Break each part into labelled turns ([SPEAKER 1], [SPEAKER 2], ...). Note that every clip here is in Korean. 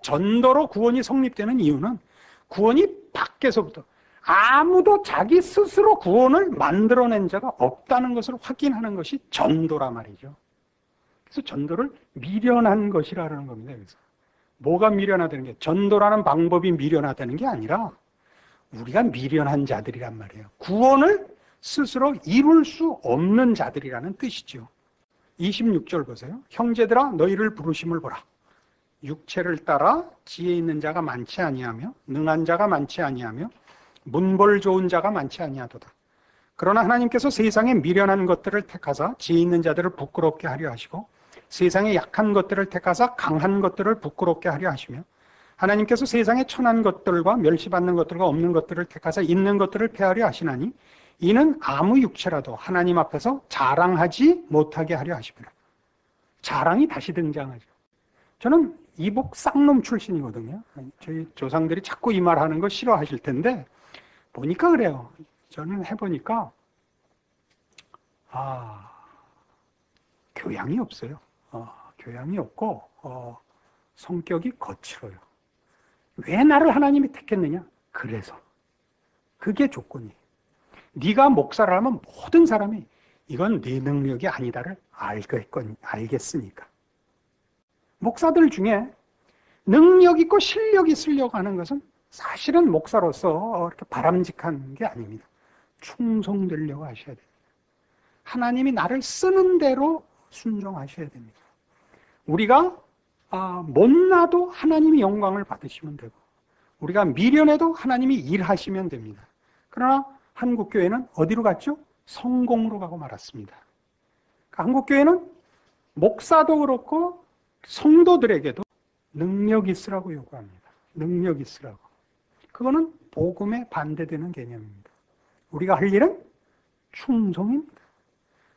[SPEAKER 1] 전도로 구원이 성립되는 이유는 구원이 밖에서부터 아무도 자기 스스로 구원을 만들어낸 자가 없다는 것을 확인하는 것이 전도라 말이죠. 그래서 전도를 미련한 것이라는 겁니다. 그래서 뭐가 미련하다는 게, 전도라는 방법이 미련하다는 게 아니라 우리가 미련한 자들이란 말이에요. 구원을 스스로 이룰 수 없는 자들이라는 뜻이죠. 26절 보세요. 형제들아 너희를 부르심을 보라. 육체를 따라 지혜 있는 자가 많지 아니하며 능한 자가 많지 아니하며 문벌 좋은 자가 많지 아니하도다. 그러나 하나님께서 세상에 미련한 것들을 택하사 지혜 있는 자들을 부끄럽게 하려 하시고 세상에 약한 것들을 택하사 강한 것들을 부끄럽게 하려 하시며 하나님께서 세상에 천한 것들과 멸시받는 것들과 없는 것들을 택하사 있는 것들을 폐하려 하시나니 이는 아무 육체라도 하나님 앞에서 자랑하지 못하게 하려 하십니다. 자랑이 다시 등장하죠. 저는 이복 쌍놈 출신이거든요. 저희 조상들이 자꾸 이 말 하는 거 싫어하실 텐데 보니까 그래요. 저는 해보니까 교양이 없어요. 교양이 없고 성격이 거칠어요. 왜 나를 하나님이 택했느냐? 그래서 그게 조건이에요. 네가 목사를 하면 모든 사람이 이건 네 능력이 아니다를 알겠으니까. 목사들 중에 능력 있고 실력 있으려고 하는 것은 사실은 목사로서 이렇게 바람직한 게 아닙니다. 충성되려고 하셔야 됩니다. 하나님이 나를 쓰는 대로 순종하셔야 됩니다. 우리가 못나도 하나님이 영광을 받으시면 되고 우리가 미련해도 하나님이 일하시면 됩니다. 그러나 한국교회는 어디로 갔죠? 성공으로 가고 말았습니다. 한국교회는 목사도 그렇고 성도들에게도 능력 있으라고 요구합니다. 능력 있으라고. 그거는 복음에 반대되는 개념입니다. 우리가 할 일은 충성입니다.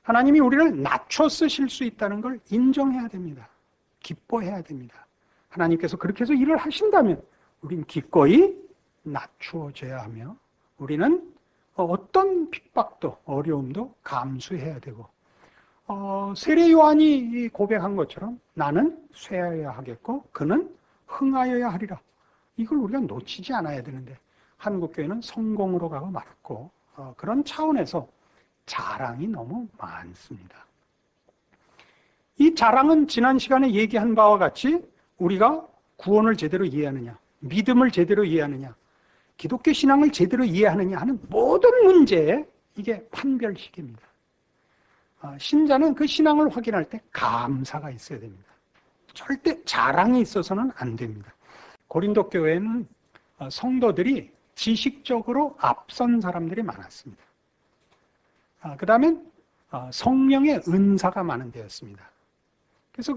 [SPEAKER 1] 하나님이 우리를 낮춰 쓰실 수 있다는 걸 인정해야 됩니다. 기뻐해야 됩니다. 하나님께서 그렇게 해서 일을 하신다면 우리는 기꺼이 낮추어져야 하며 우리는 어떤 핍박도 어려움도 감수해야 되고 세례 요한이 고백한 것처럼 나는 쇠하여야 하겠고 그는 흥하여야 하리라. 이걸 우리가 놓치지 않아야 되는데 한국교회는 성공으로 가고 말았고 그런 차원에서 자랑이 너무 많습니다. 이 자랑은 지난 시간에 얘기한 바와 같이 우리가 구원을 제대로 이해하느냐, 믿음을 제대로 이해하느냐, 기독교 신앙을 제대로 이해하느냐 하는 모든 문제에 이게 판별식입니다. 신자는 그 신앙을 확인할 때 감사가 있어야 됩니다. 절대 자랑이 있어서는 안 됩니다. 고린도 교회는 성도들이 지식적으로 앞선 사람들이 많았습니다. 그 다음엔 성령의 은사가 많은 데였습니다. 그래서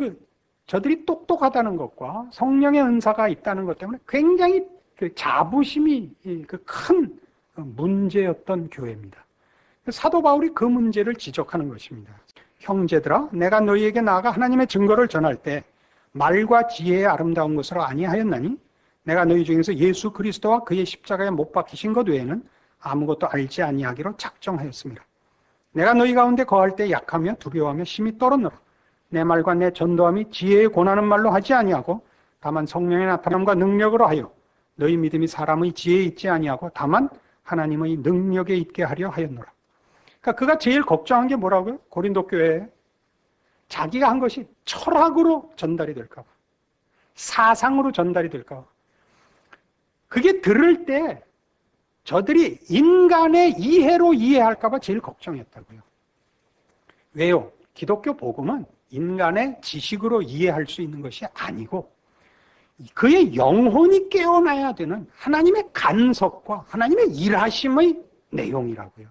[SPEAKER 1] 저들이 똑똑하다는 것과 성령의 은사가 있다는 것 때문에 굉장히 자부심이 큰 문제였던 교회입니다. 사도 바울이 그 문제를 지적하는 것입니다. 형제들아, 내가 너희에게 나아가 하나님의 증거를 전할 때 말과 지혜의 아름다운 것으로 아니하였나니 내가 너희 중에서 예수 그리스도와 그의 십자가에 못 박히신 것 외에는 아무것도 알지 아니하기로 작정하였습니다. 내가 너희 가운데 거할 때 약하며 두려워하며 심히 떨었노라. 내 말과 내 전도함이 지혜에 권하는 말로 하지 아니하고 다만 성령의 나타남과 능력으로 하여 너희 믿음이 사람의 지혜에 있지 아니하고 다만 하나님의 능력에 있게 하려 하였노라. 그러니까 그가 제일 걱정한 게 뭐라고요? 고린도 교회에 자기가 한 것이 철학으로 전달이 될까 봐, 사상으로 전달이 될까 봐. 그게 들을 때 저들이 인간의 이해로 이해할까 봐 제일 걱정했다고요. 왜요? 기독교 복음은 인간의 지식으로 이해할 수 있는 것이 아니고 그의 영혼이 깨어나야 되는 하나님의 간섭과 하나님의 일하심의 내용이라고요.